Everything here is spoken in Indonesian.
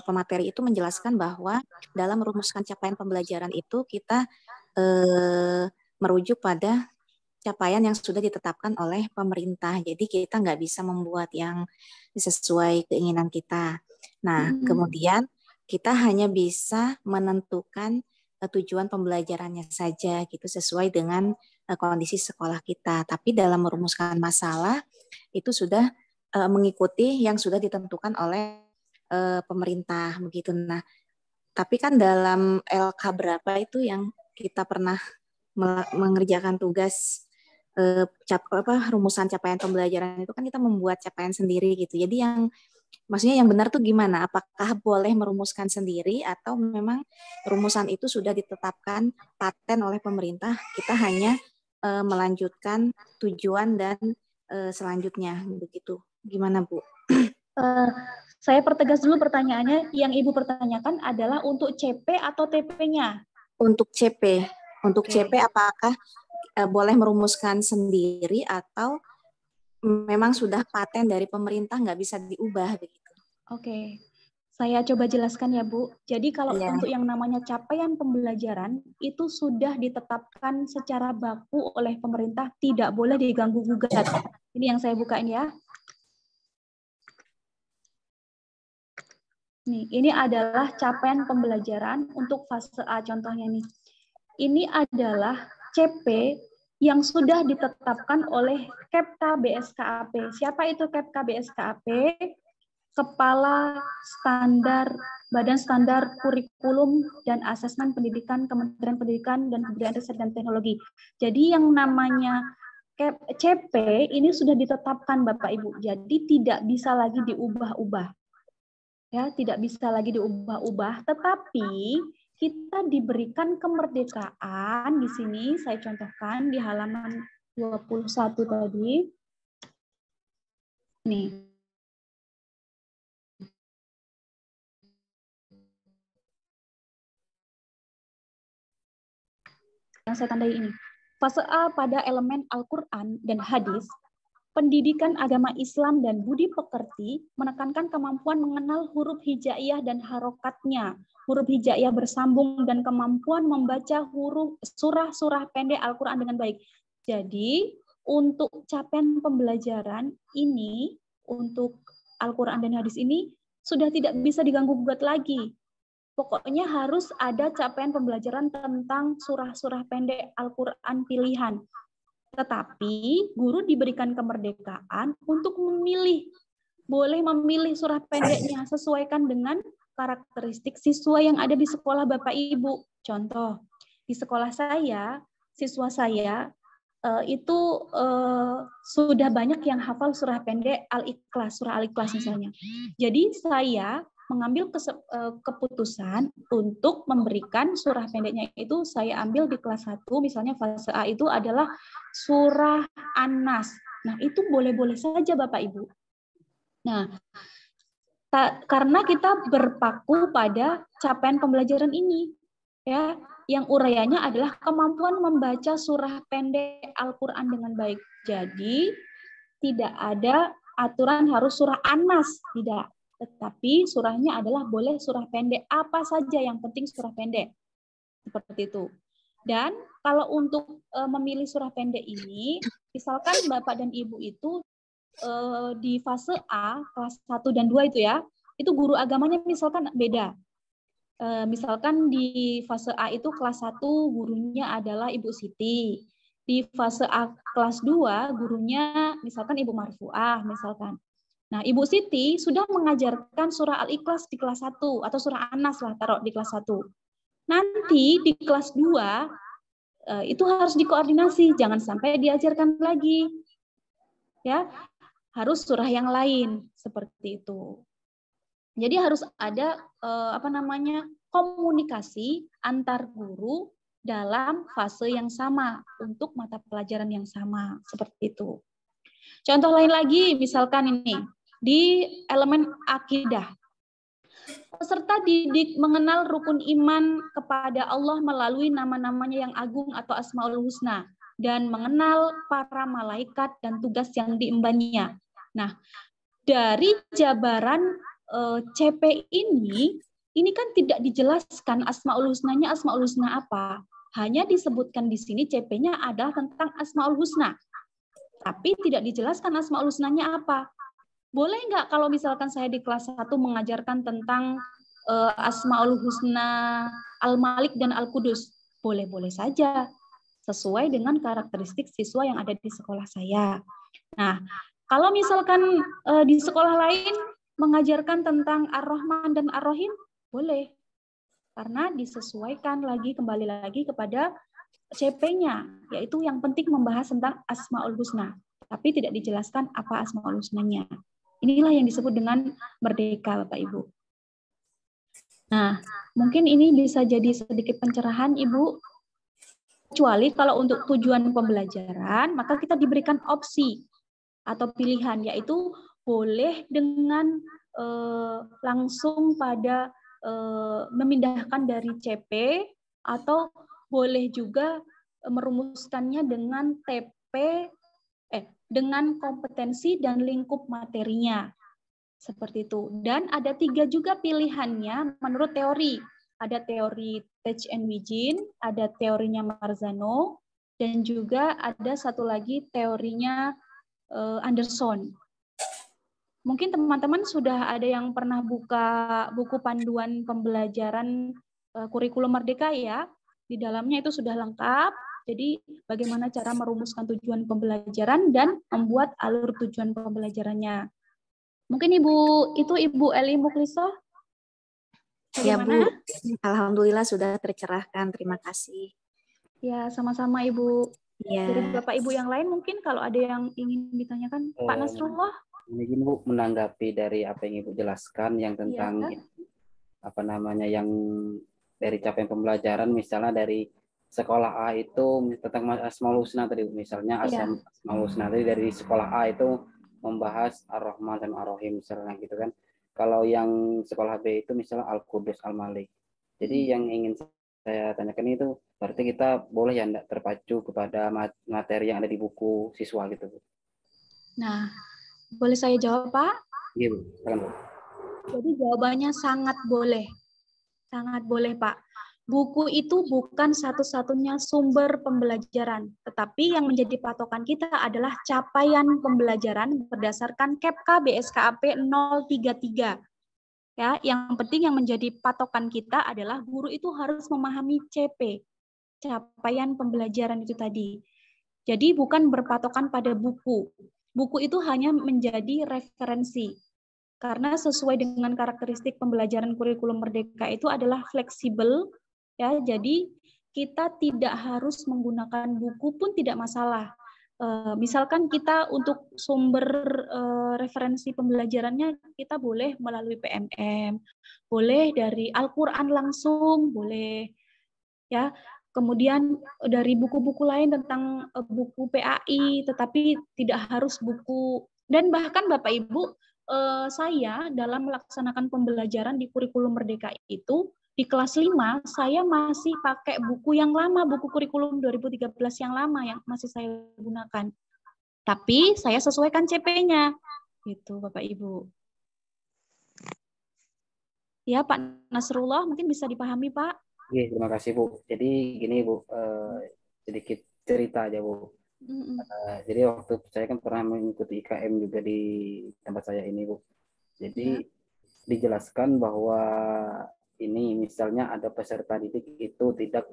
pemateri itu menjelaskan bahwa dalam merumuskan capaian pembelajaran itu kita merujuk pada capaian yang sudah ditetapkan oleh pemerintah. Jadi kita nggak bisa membuat yang sesuai keinginan kita. Nah, kemudian kita hanya bisa menentukan tujuan pembelajarannya saja gitu sesuai dengan kondisi sekolah kita. Tapi dalam merumuskan masalah itu sudah mengikuti yang sudah ditentukan oleh pemerintah begitu. Nah, tapi kan dalam LK berapa itu yang kita pernah mengerjakan tugas rumusan capaian pembelajaran itu kan kita membuat capaian sendiri gitu. Jadi yang maksudnya yang benar tuh gimana? Apakah boleh merumuskan sendiri atau memang rumusan itu sudah ditetapkan paten oleh pemerintah? Kita hanya melanjutkan tujuan dan selanjutnya begitu. Gimana, Bu? Saya pertegas dulu pertanyaannya. Yang Ibu pertanyakan adalah untuk CP atau TP-nya? Untuk CP. Untuk CP apakah boleh merumuskan sendiri atau memang sudah paten dari pemerintah nggak bisa diubah begitu? Oke, saya coba jelaskan ya Bu. Jadi kalau untuk yang namanya capaian pembelajaran itu sudah ditetapkan secara baku oleh pemerintah, tidak boleh diganggu gugat. Ini yang saya bukain ya. Nih, ini adalah capaian pembelajaran untuk fase A contohnya nih. Ini adalah CP yang sudah ditetapkan oleh Kepka BSKAP. Siapa itu Kepka BSKAP? Kepala Standar Badan Standar Kurikulum dan Asesmen Pendidikan Kementerian Pendidikan dan Kebudayaan Riset dan Teknologi. Jadi yang namanya CP ini sudah ditetapkan Bapak Ibu. Jadi tidak bisa lagi diubah-ubah. Ya, tidak bisa lagi diubah-ubah, tetapi kita diberikan kemerdekaan di sini, saya contohkan di halaman 21 tadi. Nih. Yang saya tandai ini. Fase A pada elemen Al-Quran dan Hadis, pendidikan agama Islam dan budi pekerti menekankan kemampuan mengenal huruf hijaiyah dan harokatnya, huruf hijaiyah bersambung dan kemampuan membaca huruf surah-surah pendek Al-Quran dengan baik. Jadi untuk capaian pembelajaran ini, untuk Al-Quran dan Hadis ini sudah tidak bisa diganggu-gugat lagi. Pokoknya harus ada capaian pembelajaran tentang surah-surah pendek Al-Quran pilihan. Tetapi guru diberikan kemerdekaan untuk memilih. Boleh memilih surah pendeknya, sesuaikan dengan karakteristik siswa yang ada di sekolah Bapak Ibu. Contoh, di sekolah saya, siswa saya itu sudah banyak yang hafal surah pendek Al-Ikhlas, surah Al-Ikhlas misalnya. Jadi saya mengambil keputusan untuk memberikan surah pendeknya itu saya ambil di kelas 1, misalnya fase A itu adalah surah An-Nas. Nah, itu boleh-boleh saja Bapak Ibu. Nah, karena kita berpaku pada capaian pembelajaran ini, ya, yang uraiannya adalah kemampuan membaca surah pendek Al-Quran dengan baik. Jadi, tidak ada aturan harus surah An-Nas, tidak. Tetapi surahnya adalah boleh surah pendek, apa saja yang penting surah pendek. Seperti itu. Dan kalau untuk memilih surah pendek ini, misalkan Bapak dan Ibu itu di fase A, kelas 1 dan 2 itu ya, itu guru agamanya misalkan beda. Misalkan di fase A itu kelas 1 gurunya adalah Ibu Siti. Di fase A kelas 2 gurunya misalkan Ibu Marfuah misalkan. Nah, Ibu Siti sudah mengajarkan surah Al-Ikhlas di kelas 1 atau surah An-Nas lah taruh di kelas 1. Nanti di kelas 2 itu harus dikoordinasi, jangan sampai diajarkan lagi. Ya, harus surah yang lain seperti itu. Jadi harus ada komunikasi antar guru dalam fase yang sama untuk mata pelajaran yang sama seperti itu. Contoh lain lagi, misalkan ini di elemen akidah. Peserta didik mengenal rukun iman kepada Allah melalui nama-namanya yang agung atau Asmaul Husna dan mengenal para malaikat dan tugas yang diembannya. Nah, dari jabaran CP ini kan tidak dijelaskan Asmaul Husnanya Asmaul Husna apa. Hanya disebutkan di sini CP-nya adalah tentang Asmaul Husna. Tapi tidak dijelaskan Asmaul Husnanya apa. Boleh nggak kalau misalkan saya di kelas 1 mengajarkan tentang Asmaul Husna Al-Malik dan Al-Qudus? Boleh-boleh saja. Sesuai dengan karakteristik siswa yang ada di sekolah saya. Nah, kalau misalkan di sekolah lain mengajarkan tentang Ar-Rahman dan Ar-Rahim, boleh. Karena disesuaikan kembali lagi kepada CP-nya, yaitu yang penting membahas tentang Asmaul Husna. Tapi tidak dijelaskan apa Asmaul Husnanya. Inilah yang disebut dengan merdeka, Bapak Ibu. Nah, mungkin ini bisa jadi sedikit pencerahan, Ibu. Kecuali kalau untuk tujuan pembelajaran, maka kita diberikan opsi atau pilihan, yaitu boleh dengan langsung pada memindahkan dari CP, atau boleh juga merumuskannya dengan dengan kompetensi dan lingkup materinya. Seperti itu. Dan ada 3 juga pilihannya menurut teori. Ada teori Tej and Wijin, ada teorinya Marzano, dan juga ada satu lagi teorinya Anderson. Mungkin teman-teman sudah ada yang pernah buka buku panduan pembelajaran kurikulum merdeka ya. Di dalamnya itu sudah lengkap. Jadi bagaimana cara merumuskan tujuan pembelajaran dan membuat alur tujuan pembelajarannya. Mungkin Ibu Eli Mukliso. Ya Bu, Bagaimana? alhamdulillah sudah tercerahkan. Terima kasih. Ya, sama-sama Ibu. Ya. Dari Bapak Ibu yang lain mungkin kalau ada yang ingin ditanyakan, Pak Nasrullah. Ini Bu, menanggapi dari apa yang Ibu jelaskan yang tentang yang dari capaian pembelajaran, misalnya dari sekolah A itu tentang Asmaul Husna tadi, misalnya Asmaul Husna tadi dari sekolah A itu membahas Ar-Rahman dan Ar-Rahim misalnya gitu kan. Kalau yang sekolah B itu misalnya Al-Qudus, Al-Malik. Jadi yang ingin saya tanyakan itu berarti kita boleh ya enggak terpacu kepada materi yang ada di buku siswa gitu Bu. Nah, boleh saya jawab Pak? Iya Bu, silakan Bu. Jadi jawabannya sangat boleh. Sangat boleh Pak. Buku itu bukan satu-satunya sumber pembelajaran, tetapi yang menjadi patokan kita adalah capaian pembelajaran berdasarkan KEPK BSKAP 033. Ya, yang penting yang menjadi patokan kita adalah guru itu harus memahami CP, capaian pembelajaran itu tadi. Jadi bukan berpatokan pada buku. Buku itu hanya menjadi referensi. Karena sesuai dengan karakteristik pembelajaran kurikulum merdeka itu adalah fleksibel, ya. Jadi kita tidak harus menggunakan buku pun tidak masalah. Misalkan kita untuk sumber referensi pembelajarannya kita boleh melalui PMM, boleh dari Al-Quran langsung, boleh ya. Kemudian dari buku-buku lain tentang buku PAI, tetapi tidak harus buku. Dan bahkan Bapak Ibu, saya dalam melaksanakan pembelajaran di kurikulum merdeka itu, di kelas 5, saya masih pakai buku yang lama, buku kurikulum 2013 yang lama yang masih saya gunakan. Tapi saya sesuaikan CP-nya. Gitu, Bapak Ibu. Ya, Pak Nasrullah, mungkin bisa dipahami, Pak? Iya, terima kasih Bu. Jadi gini Bu, sedikit cerita aja Bu. Jadi waktu saya kan pernah mengikuti IKM juga di tempat saya ini Bu. Jadi dijelaskan bahwa ini misalnya ada peserta didik itu tidak